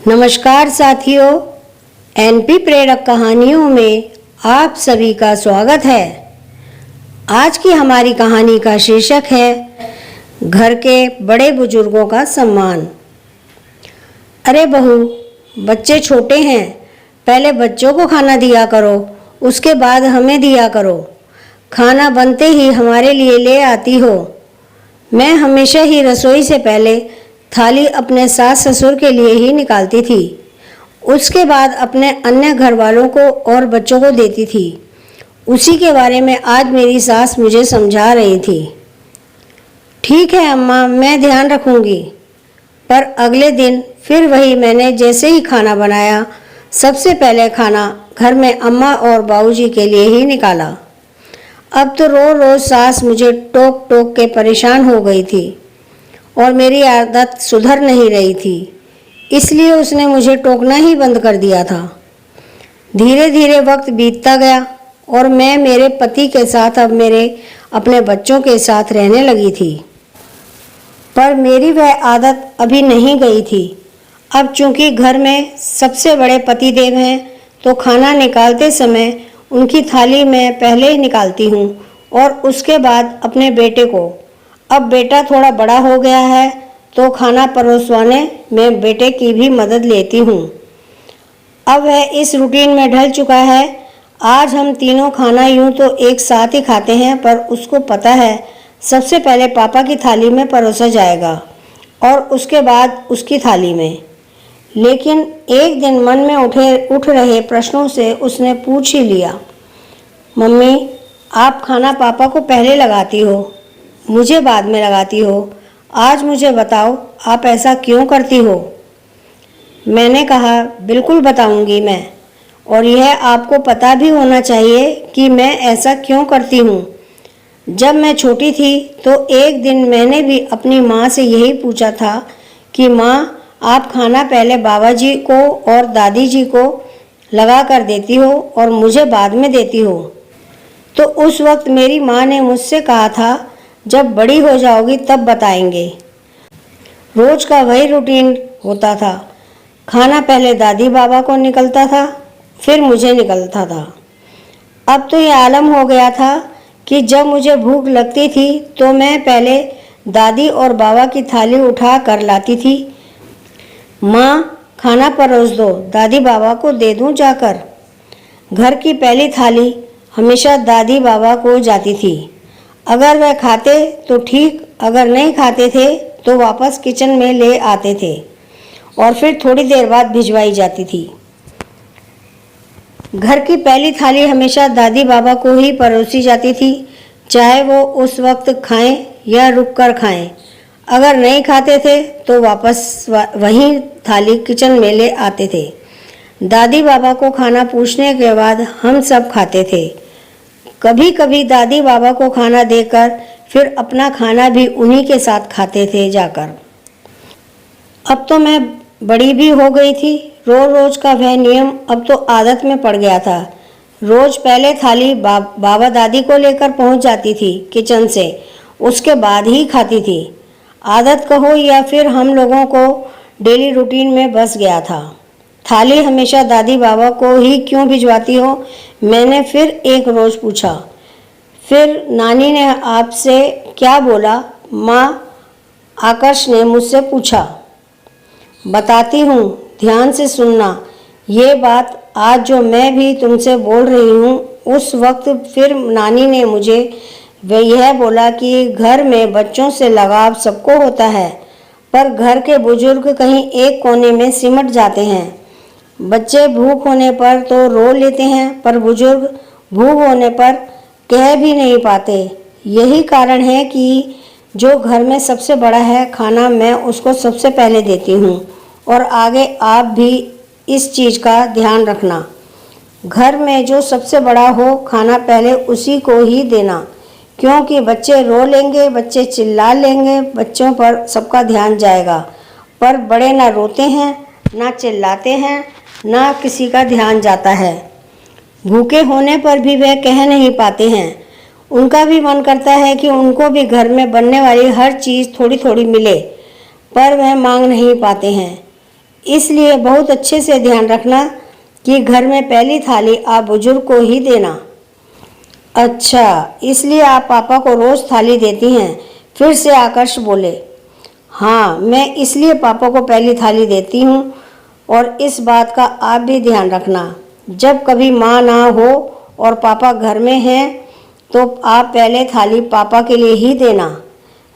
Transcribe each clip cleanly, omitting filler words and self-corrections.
नमस्कार साथियों, एनपी प्रेरक कहानियों में आप सभी का स्वागत है। आज की हमारी कहानी का शीर्षक है घर के बड़े बुजुर्गों का सम्मान। अरे बहू, बच्चे छोटे हैं, पहले बच्चों को खाना दिया करो, उसके बाद हमें दिया करो। खाना बनते ही हमारे लिए ले आती हो। मैं हमेशा ही रसोई से पहले थाली अपने सास ससुर के लिए ही निकालती थी, उसके बाद अपने अन्य घर वालों को और बच्चों को देती थी। उसी के बारे में आज मेरी सास मुझे समझा रही थी। ठीक है अम्मा, मैं ध्यान रखूंगी। पर अगले दिन फिर वही, मैंने जैसे ही खाना बनाया, सबसे पहले खाना घर में अम्मा और बाबूजी के लिए ही निकाला। अब तो रोज रोज सास मुझे टोक टोक के परेशान हो गई थी और मेरी आदत सुधर नहीं रही थी, इसलिए उसने मुझे टोकना ही बंद कर दिया था। धीरे धीरे वक्त बीतता गया और मैं मेरे पति के साथ अब मेरे अपने बच्चों के साथ रहने लगी थी। पर मेरी वह आदत अभी नहीं गई थी। अब चूंकि घर में सबसे बड़े पतिदेव हैं, तो खाना निकालते समय उनकी थाली मैं पहले ही निकालती हूँ और उसके बाद अपने बेटे को। अब बेटा थोड़ा बड़ा हो गया है, तो खाना परोसवाने में बेटे की भी मदद लेती हूँ। अब वह इस रूटीन में ढल चुका है। आज हम तीनों खाना यूं तो एक साथ ही खाते हैं, पर उसको पता है सबसे पहले पापा की थाली में परोसा जाएगा और उसके बाद उसकी थाली में। लेकिन एक दिन मन में उठ रहे प्रश्नों से उसने पूछ ही लिया, मम्मी, आप खाना पापा को पहले लगाती हो, मुझे बाद में लगाती हो। आज मुझे बताओ, आप ऐसा क्यों करती हो? मैंने कहा, बिल्कुल बताऊंगी मैं, और यह आपको पता भी होना चाहिए कि मैं ऐसा क्यों करती हूँ। जब मैं छोटी थी तो एक दिन मैंने भी अपनी माँ से यही पूछा था कि माँ, आप खाना पहले बाबा जी को और दादी जी को लगा कर देती हो और मुझे बाद में देती हो। तो उस वक्त मेरी माँ ने मुझसे कहा था, जब बड़ी हो जाओगी तब बताएंगे। रोज का वही रूटीन होता था। खाना पहले दादी बाबा को निकलता था, फिर मुझे निकलता था। अब तो ये आलम हो गया था कि जब मुझे भूख लगती थी तो मैं पहले दादी और बाबा की थाली उठा कर लाती थी। माँ, खाना परोस दो, दादी बाबा को दे दूँ जाकर। घर की पहली थाली हमेशा दादी बाबा को जाती थी। अगर वह खाते तो ठीक, अगर नहीं खाते थे तो वापस किचन में ले आते थे और फिर थोड़ी देर बाद भिजवाई जाती थी। घर की पहली थाली हमेशा दादी बाबा को ही परोसी जाती थी, चाहे वो उस वक्त खाएं या रुक कर खाएं। अगर नहीं खाते थे तो वापस वही थाली किचन में ले आते थे। दादी बाबा को खाना पूछने के बाद हम सब खाते थे। कभी कभी दादी बाबा को खाना देकर फिर अपना खाना भी उन्हीं के साथ खाते थे जाकर। अब तो मैं बड़ी भी हो गई थी। रोज रोज का वह नियम अब तो आदत में पड़ गया था। रोज पहले थाली बाबा दादी को लेकर पहुंच जाती थी किचन से, उसके बाद ही खाती थी। आदत कहो या फिर हम लोगों को डेली रूटीन में बस गया था। थाली हमेशा दादी बाबा को ही क्यों भिजवाती हो? मैंने फिर एक रोज पूछा। फिर नानी ने आपसे क्या बोला? माँ, आकर्ष ने मुझसे पूछा। बताती हूँ, ध्यान से सुनना। ये बात आज जो मैं भी तुमसे बोल रही हूँ, उस वक्त फिर नानी ने मुझे यह बोला कि घर में बच्चों से लगाव सबको होता है, पर घर के बुजुर्ग कहीं एक कोने में सिमट जाते हैं। बच्चे भूख होने पर तो रो लेते हैं, पर बुजुर्ग भूख होने पर कह भी नहीं पाते। यही कारण है कि जो घर में सबसे बड़ा है, खाना मैं उसको सबसे पहले देती हूँ। और आगे आप भी इस चीज़ का ध्यान रखना। घर में जो सबसे बड़ा हो, खाना पहले उसी को ही देना, क्योंकि बच्चे रो लेंगे, बच्चे चिल्ला लेंगे, बच्चों पर सबका ध्यान जाएगा। पर बड़े ना रोते हैं, ना चिल्लाते हैं, ना किसी का ध्यान जाता है। भूखे होने पर भी वह कह नहीं पाते हैं। उनका भी मन करता है कि उनको भी घर में बनने वाली हर चीज़ थोड़ी थोड़ी मिले, पर वह मांग नहीं पाते हैं। इसलिए बहुत अच्छे से ध्यान रखना कि घर में पहली थाली आप बुजुर्ग को ही देना। अच्छा, इसलिए आप पापा को रोज़ थाली देती हैं? फिर से आकर्ष बोले। हाँ, मैं इसलिए पापा को पहली थाली देती हूँ। और इस बात का आप भी ध्यान रखना, जब कभी माँ ना हो और पापा घर में हैं तो आप पहले थाली पापा के लिए ही देना।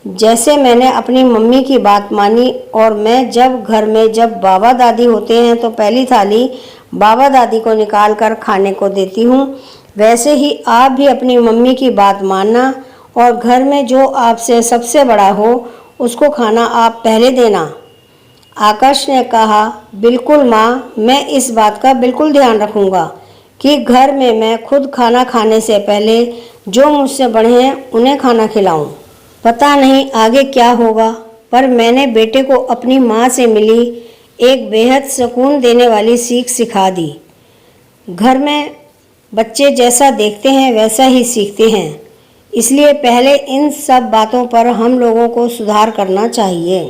जैसे मैंने अपनी मम्मी की बात मानी और मैं जब घर में जब बाबा दादी होते हैं तो पहली थाली बाबा दादी को निकाल कर खाने को देती हूँ, वैसे ही आप भी अपनी मम्मी की बात मानना और घर में जो आपसे सबसे बड़ा हो उसको खाना आप पहले देना। आकाश ने कहा, बिल्कुल माँ, मैं इस बात का बिल्कुल ध्यान रखूँगा कि घर में मैं खुद खाना खाने से पहले जो मुझसे बड़े हैं उन्हें खाना खिलाऊं। पता नहीं आगे क्या होगा, पर मैंने बेटे को अपनी माँ से मिली एक बेहद सुकून देने वाली सीख सिखा दी। घर में बच्चे जैसा देखते हैं वैसा ही सीखते हैं, इसलिए पहले इन सब बातों पर हम लोगों को सुधार करना चाहिए।